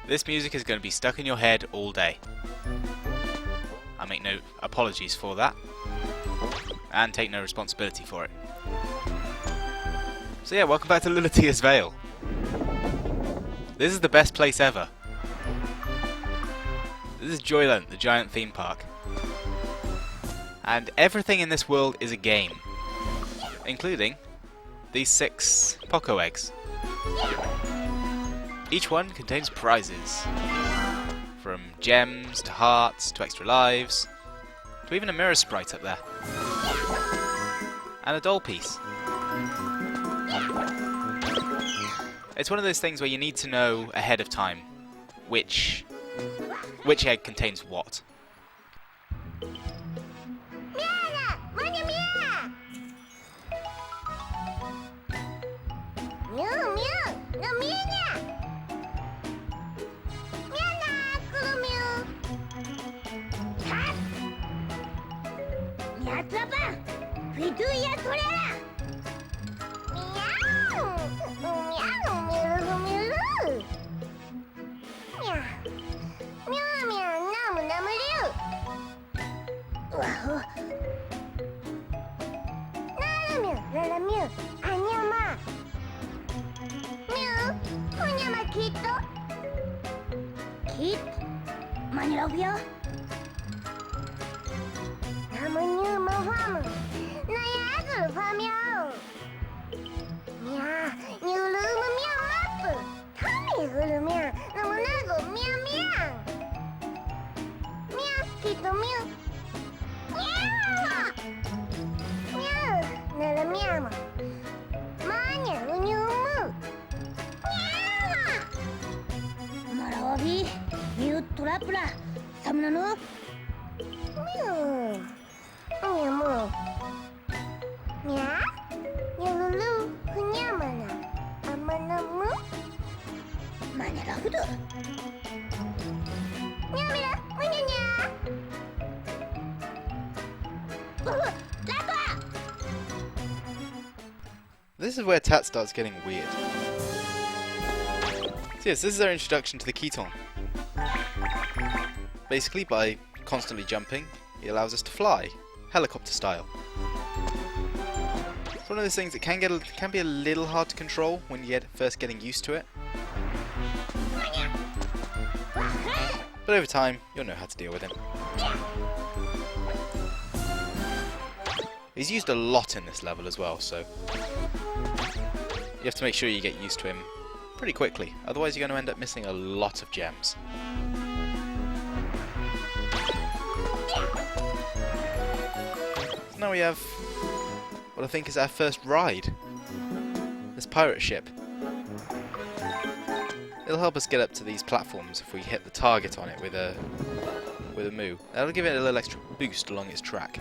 This music is going to be stuck in your head all day. I make no apologies for that, and take no responsibility for it. So yeah, welcome back to Lunatea's Vale. This is the best place ever. This is Joylyn, the giant theme park. And everything in this world is a game, including these 6 Poco eggs. Each one contains prizes, from gems to hearts to extra lives, to even a mirror sprite up there, and a doll piece. It's one of those things where you need to know ahead of time which egg contains what. This is where Tat starts getting weird. So yes, this is our introduction to the Keton. Basically, by constantly jumping, it allows us to fly, helicopter style. It's one of those things that can be a little hard to control when you first getting used to it. But over time, you'll know how to deal with him. He's used a lot in this level as well, so you have to make sure you get used to him pretty quickly, otherwise you're going to end up missing a lot of gems. So now we have what I think is our first ride. This pirate ship. It'll help us get up to these platforms if we hit the target on it with a moo. That'll give it a little extra boost along its track.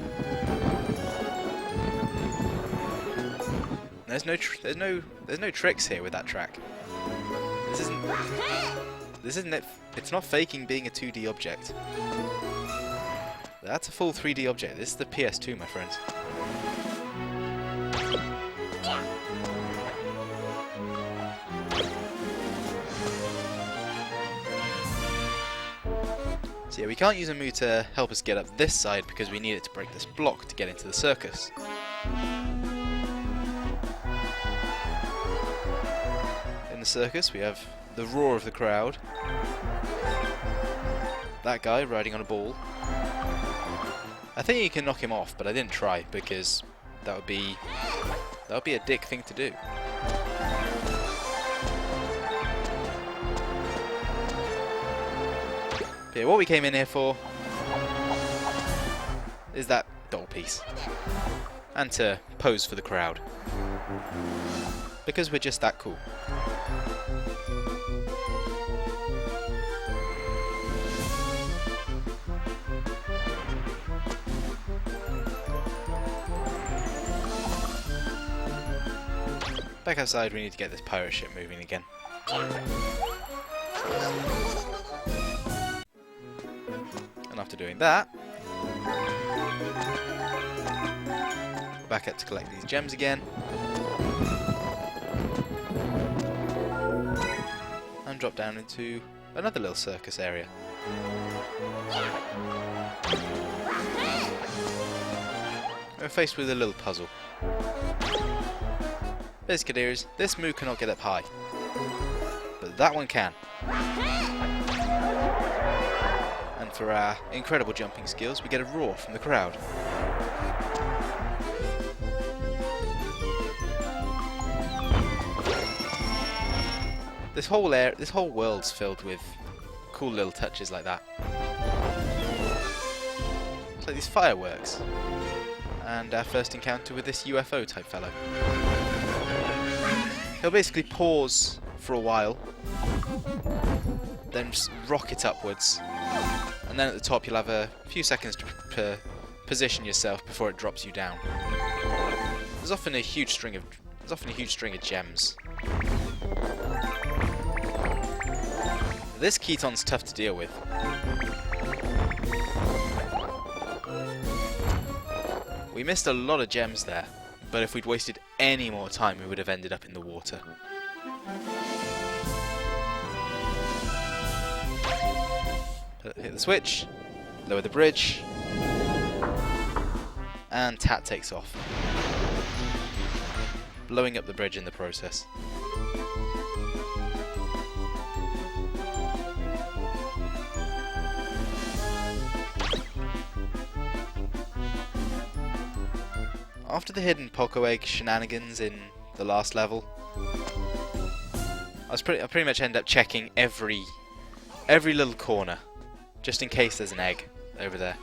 There's no tricks here with that track. This isn't it. It's not faking being a 2D object. That's a full 3D object. This is the PS2, my friends. So yeah, we can't use a Moo to help us get up this side because we need it to break this block to get into the circus. In the circus we have the roar of the crowd. That guy riding on a ball. I think you can knock him off, but I didn't try because that would be a dick thing to do. Okay, what we came in here for is that doll piece. And to pose for the crowd. Because we're just that cool. Back outside, we need to get this pirate ship moving again. And after doing that, we're back up to collect these gems again. And drop down into another little circus area. We're faced with a little puzzle. Basically, this Moo cannot get up high, but that one can. And for our incredible jumping skills, we get a roar from the crowd. This whole world's filled with cool little touches like that. It's like these fireworks, and our first encounter with this UFO type fellow. He'll basically pause for a while, then just rocket upwards, and then at the top you'll have a few seconds to position yourself before it drops you down. There's often a huge string of gems. This Keaton's tough to deal with. We missed a lot of gems there. But if we'd wasted any more time, we would have ended up in the water. Hit the switch, lower the bridge, and Tat takes off, blowing up the bridge in the process. After the hidden Poco Egg shenanigans in the last level, I pretty much end up checking every little corner, just in case there's an egg over there.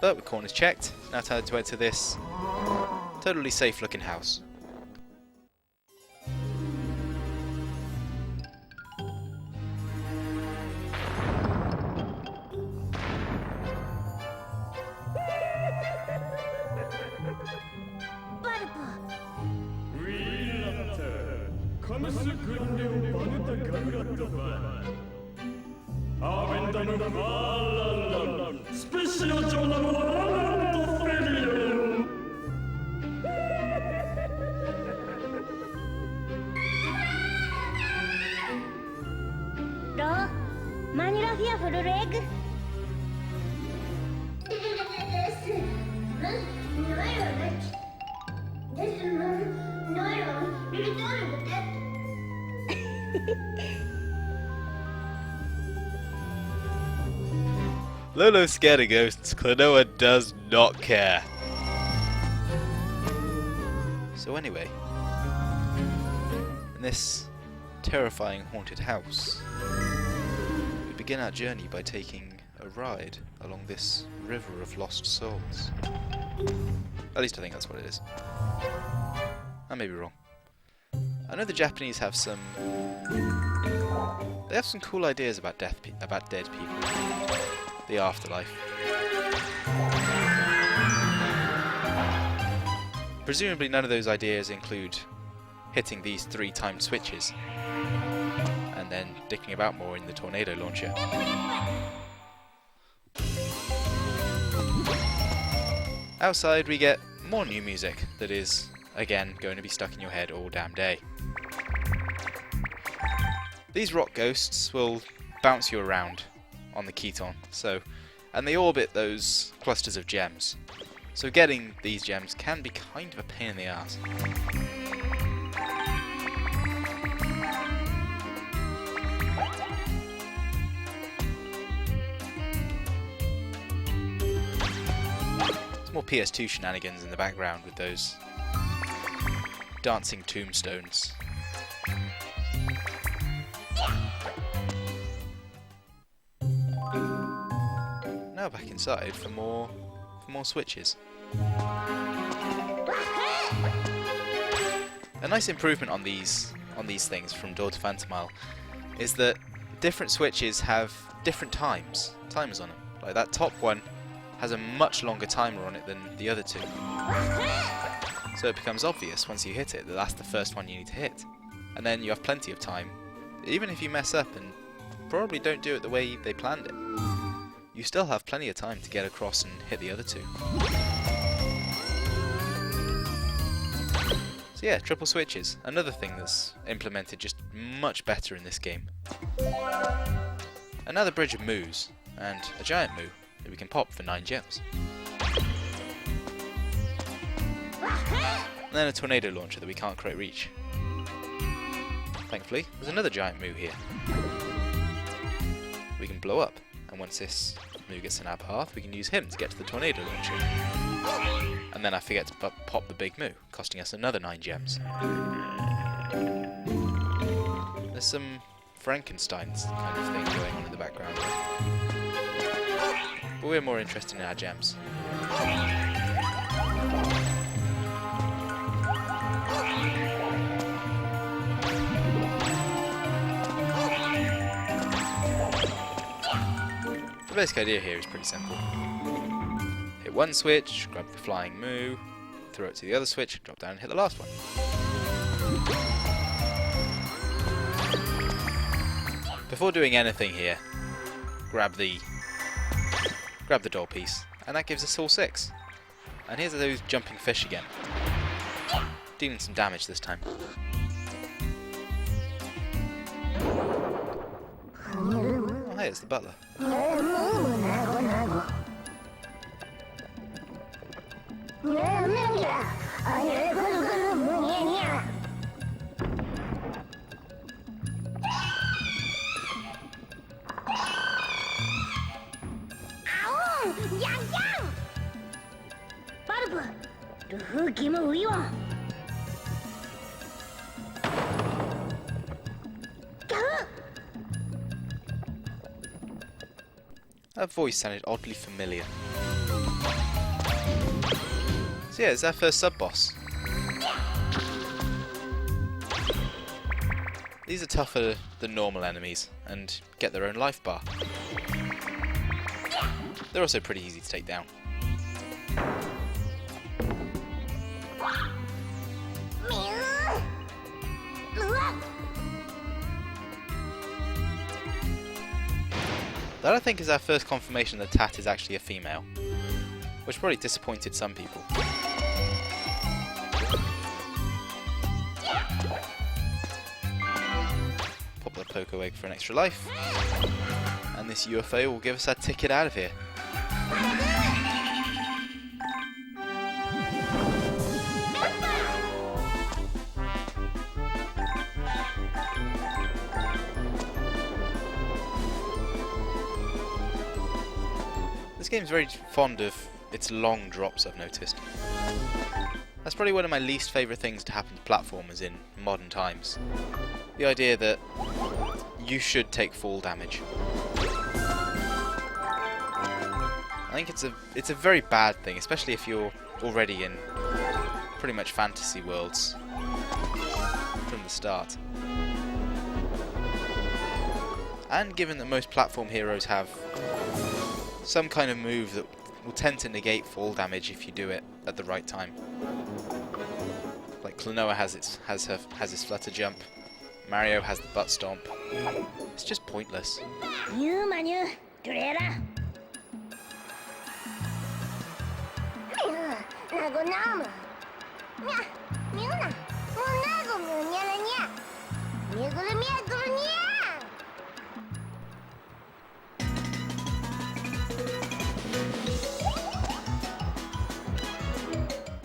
But with corners checked, now time to enter this totally safe looking house. Lolo's scared of ghosts, Klonoa does not care. So anyway, in this terrifying haunted house, we begin our journey by taking a ride along this river of lost souls. At least I think that's what it is. I may be wrong. I know the Japanese have some... They have some cool ideas about dead people. The afterlife. Presumably none of those ideas include hitting these 3 timed switches and then dicking about more in the tornado launcher. Outside we get more new music that is again, going to be stuck in your head all damn day. These rock ghosts will bounce you around on the Keton, and they orbit those clusters of gems. So getting these gems can be kind of a pain in the ass. More PS2 shenanigans in the background with those dancing tombstones. Now back inside for more switches. A nice improvement on these things from Door to Phantomile is that different switches have different timers on them. Like that top one has a much longer timer on it than the other two. So it becomes obvious once you hit it that that's the first one you need to hit. And then you have plenty of time, even if you mess up and probably don't do it the way they planned it. You still have plenty of time to get across and hit the other two. So yeah, triple switches. Another thing that's implemented just much better in this game. Another bridge of moos, and a giant moo that we can pop for 9 gems. And then a tornado launcher that we can't quite reach. Thankfully, there's another giant moo here. We can blow up, and once this moo gets in our path, we can use him to get to the tornado launcher. And then I forget to pop the big moo, costing us another 9 gems. There's some Frankenstein's kind of thing going on in the background there. But we're more interested in our gems. The basic idea here is pretty simple. Hit one switch, grab the flying moo, throw it to the other switch, drop down and hit the last one. Before doing anything here, grab the door piece, and that gives us all 6. And here's those jumping fish again. Dealing some damage this time. Oh hey, it's the butler. That voice sounded oddly familiar. So yeah, it's our first sub-boss. These are tougher than normal enemies and get their own life bar. They're also pretty easy to take down. That I think is our first confirmation that Tat is actually a female, which probably disappointed some people. Pop the Poco Egg for an extra life, and this UFO will give us our ticket out of here. This game's very fond of its long drops, I've noticed. That's probably one of my least favourite things to happen to platformers in modern times. The idea that you should take fall damage. I think it's a very bad thing, especially if you're already in pretty much fantasy worlds from the start. And given that most platform heroes have some kind of move that will tend to negate fall damage if you do it at the right time. Like Klonoa has his flutter jump, Mario has the butt stomp. It's just pointless.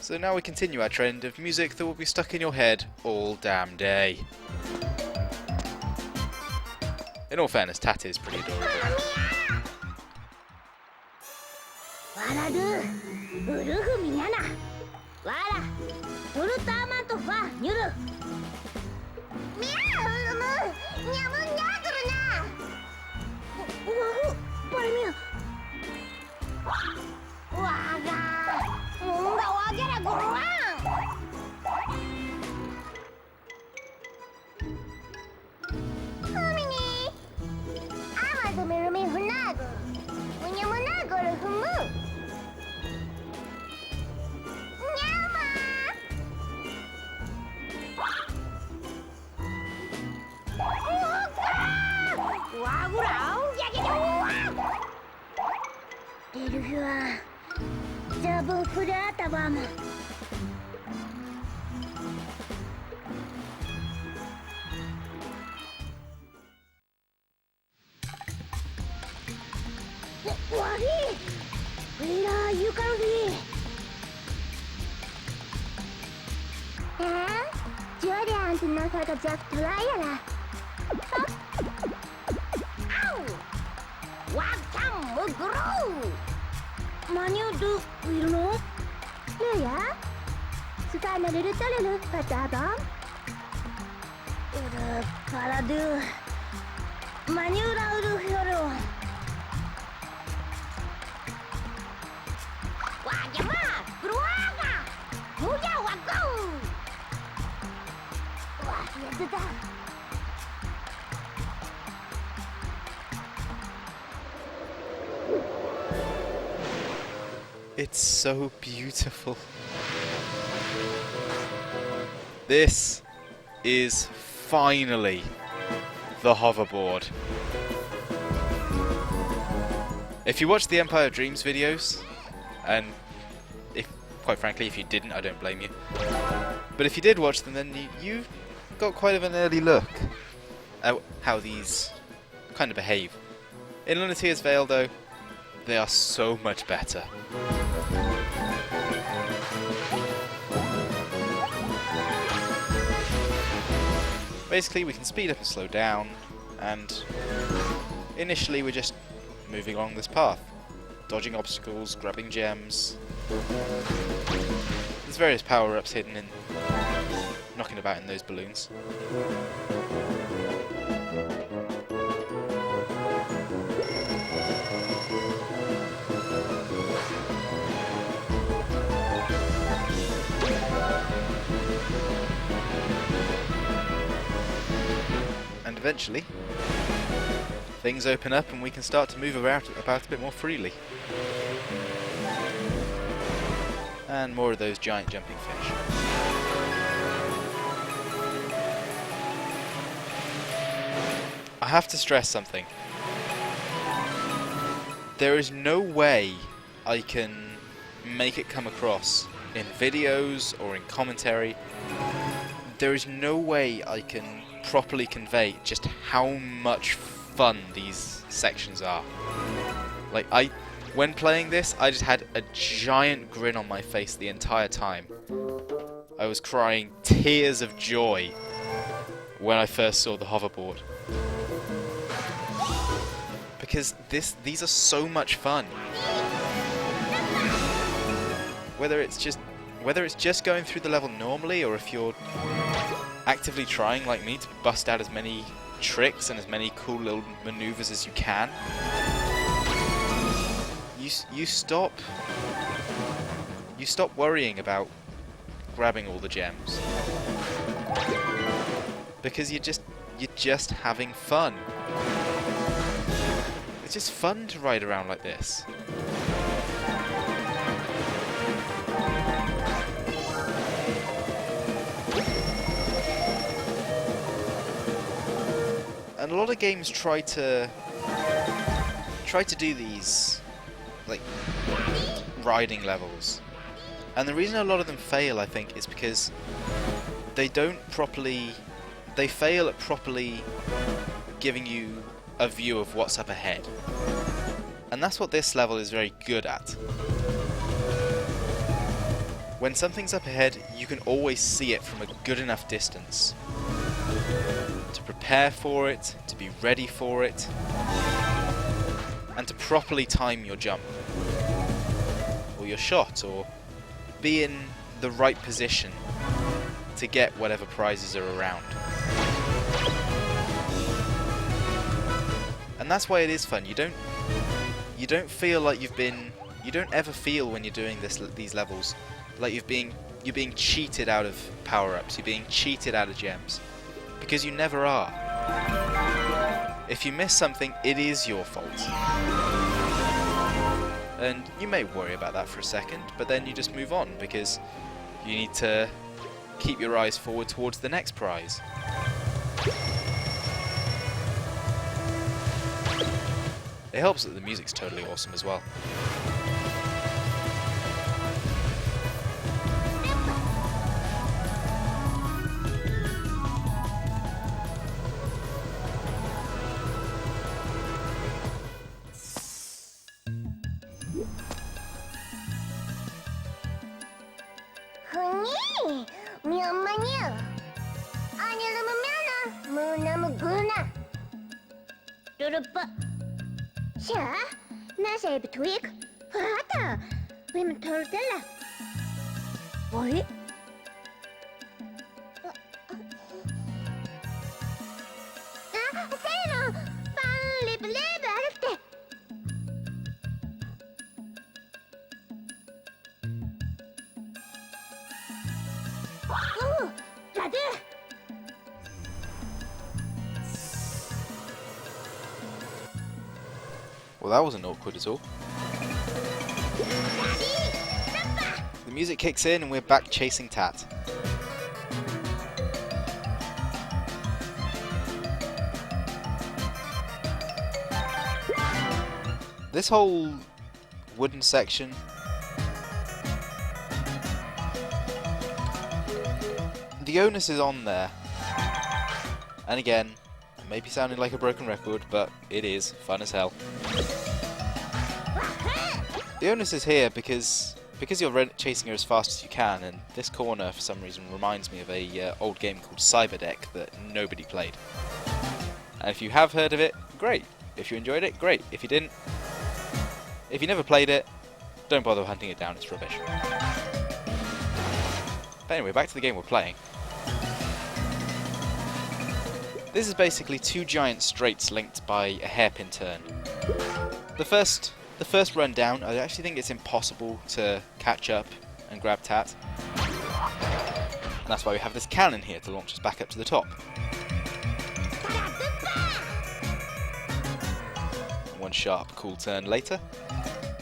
So now we continue our trend of music that will be stuck in your head all damn day. In all fairness, Tat is pretty adorable. It's so beautiful. This is finally the hoverboard. If you watched the Empire of Dreams videos, and quite frankly, if you didn't, I don't blame you. But if you did watch them, then you got quite of an early look at how these kind of behave. In Lunatea's Vale, though, they are so much better. Basically, we can speed up and slow down, and initially we're just moving along this path, dodging obstacles, grabbing gems. There's various power-ups hidden in knocking about in those balloons. And eventually, things open up and we can start to move about a bit more freely. And more of those giant jumping fish. I have to stress something. There is no way I can make it come across in videos or in commentary. There is no way I can properly convey just how much fun these sections are. Like, when playing this, I just had a giant grin on my face the entire time. I was crying tears of joy when I first saw the hoverboard. Because these are so much fun. Whether it's just going through the level normally, or if you're actively trying, like me, to bust out as many tricks and as many cool little maneuvers as you can, you stop worrying about grabbing all the gems, because you're just having fun. It's just fun to ride around like this. And a lot of games try to do these, like, riding levels. And the reason a lot of them fail, I think, is because they fail at properly giving you a view of what's up ahead. And that's what this level is very good at. When something's up ahead, you can always see it from a good enough distance to prepare for it, to be ready for it, and to properly time your jump, or your shot, or be in the right position to get whatever prizes are around. And that's why it is fun. You don't feel like you don't ever feel when you're doing these levels like you're being cheated out of power-ups, you're being cheated out of gems, because you never are. If you miss something, it is your fault. And you may worry about that for a second, but then you just move on, because you need to keep your eyes forward towards the next prize. It helps that the music's totally awesome as well. Ja, nasa betwig. Hata, we me tortilla. Oi. Seno, lebe alfte. Oh, radu. Well, that wasn't awkward at all. The music kicks in and we're back chasing Tat. This whole wooden section, the onus is on there. And again, it may be sounding like a broken record, but it is fun as hell. The onus is here because you're chasing her as fast as you can, and this corner for some reason reminds me of a old game called Cyberdeck that nobody played. And if you have heard of it, great. If you enjoyed it, great. If you didn't, if you never played it, don't bother hunting it down, it's rubbish. But anyway, back to the game we're playing. This is basically two giant straights linked by a hairpin turn. The first run down, I actually think it's impossible to catch up and grab Tat. And that's why we have this cannon here to launch us back up to the top. One sharp, cool turn later,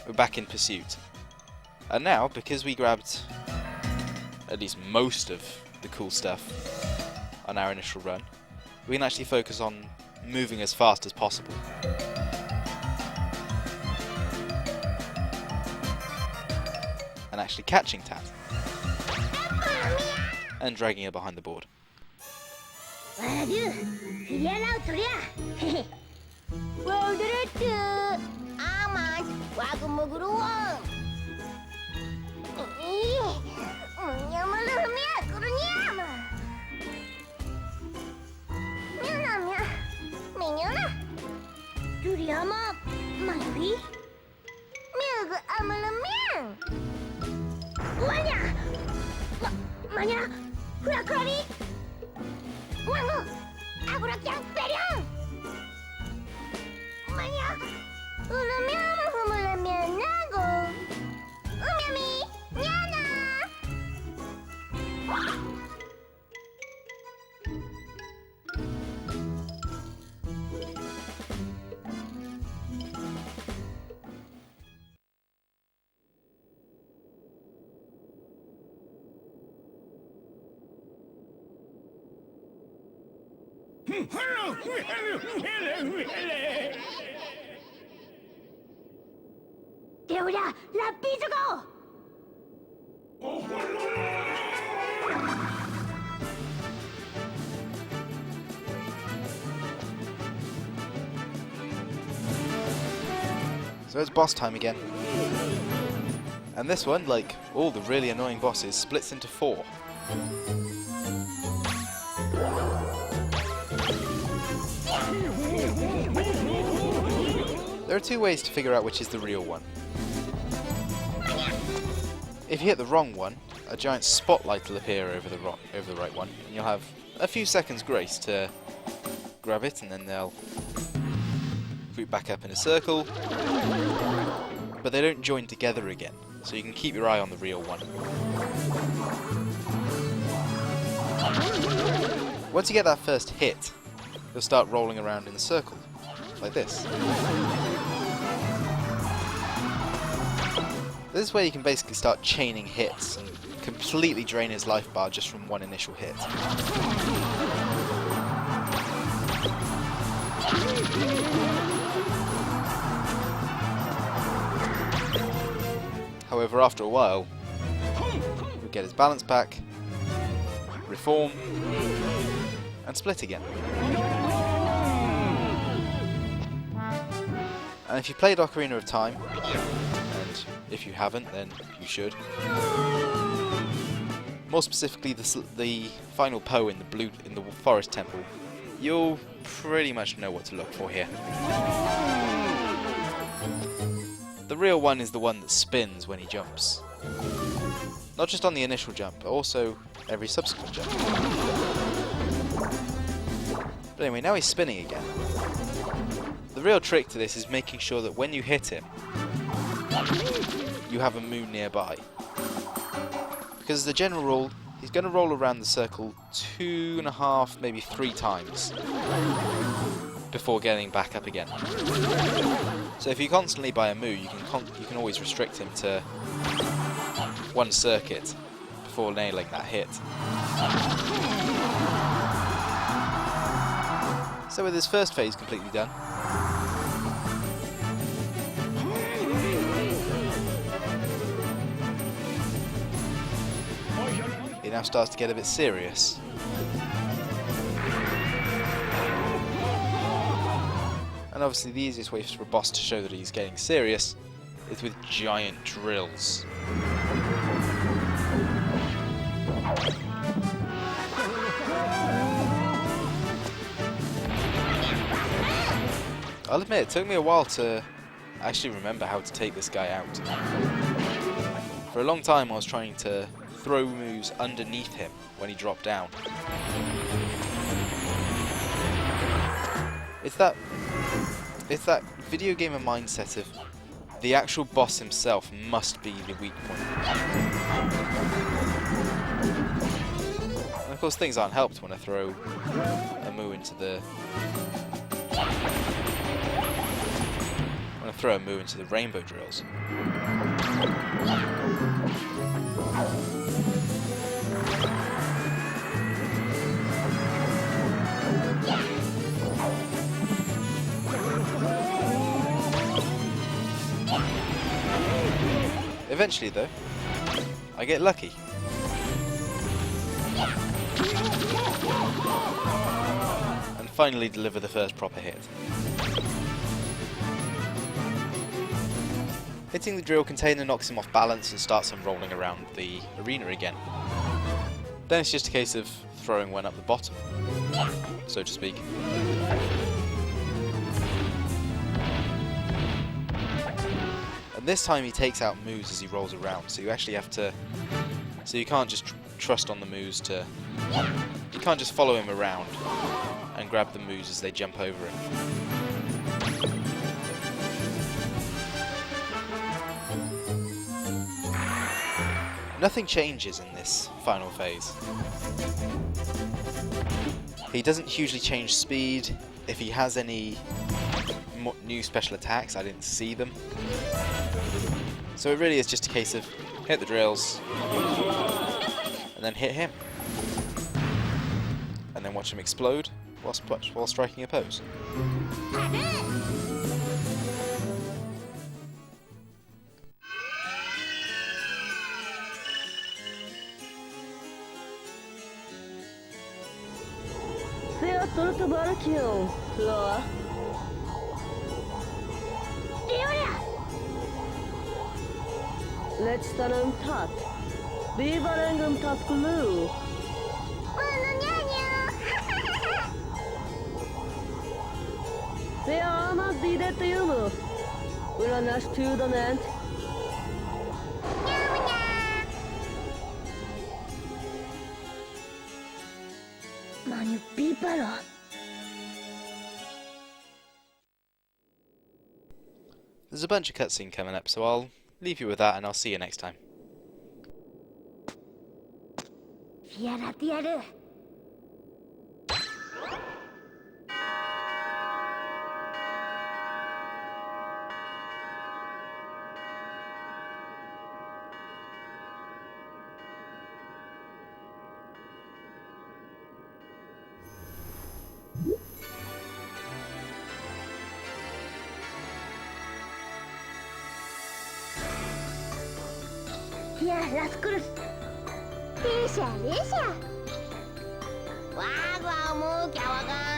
we're back in pursuit. And now, because we grabbed at least most of the cool stuff on our initial run, we can actually focus on moving as fast as possible. And actually catching Tat. And dragging her behind the board. Deula, la bizugo! So it's boss time again. And this one, like all the really annoying bosses, splits into 4. There are 2 ways to figure out which is the real one. If you hit the wrong one, a giant spotlight will appear over the right one, and you'll have a few seconds grace to grab it, and then they'll group back up in a circle. But they don't join together again, so you can keep your eye on the real one. Once you get that first hit, you'll start rolling around in a circle, like this. This is where you can basically start chaining hits and completely drain his life bar just from one initial hit. However, after a while, he'll get his balance back, reform, and split again. And if you played Ocarina of Time, and if you haven't, then you should. More specifically, the final Poe in the Forest Temple, you'll pretty much know what to look for here. The real one is the one that spins when he jumps. Not just on the initial jump, but also every subsequent jump. But anyway, now he's spinning again. The real trick to this is making sure that when you hit him, you have a moon nearby. Because as a general rule, he's going to roll around the circle 2.5, maybe 3 times before getting back up again. So if you constantly buy a moo, you can always restrict him to 1 circuit before nailing that hit. So with his first phase completely done, he now starts to get a bit serious. And obviously the easiest way for a boss to show that he's getting serious is with giant drills. I'll admit, it took me a while to actually remember how to take this guy out. For a long time I was trying to throw moves underneath him when he dropped down. It's that video gamer mindset of the actual boss himself must be the weak point. And of course things aren't helped when I throw a moo into the rainbow drills. Eventually though, I get lucky. And finally deliver the first proper hit. Hitting the drill container knocks him off balance and starts him rolling around the arena again. Then it's just a case of throwing one up the bottom, so to speak. And this time he takes out moves as he rolls around, so you actually have to... So you can't just trust on the moves to... You can't just follow him around and grab the moves as they jump over him. Nothing changes in this final phase. He doesn't hugely change speed. If he has any new special attacks, I didn't see them. So it really is just a case of hit the drills, and then hit him. And then watch him explode while striking a pose. Leolia! Let's stand tat. Viva Rengum tat glue. Bueno, ñaño. Se ama didetium. Uranas student. Ñau, ña. Manu piparo. There's a bunch of cutscene coming up, so I'll leave you with that and I'll see you next time. やらってやる。いや、ラスクルス。レーシャー、レーシャー。わーわーもうきゃわかん。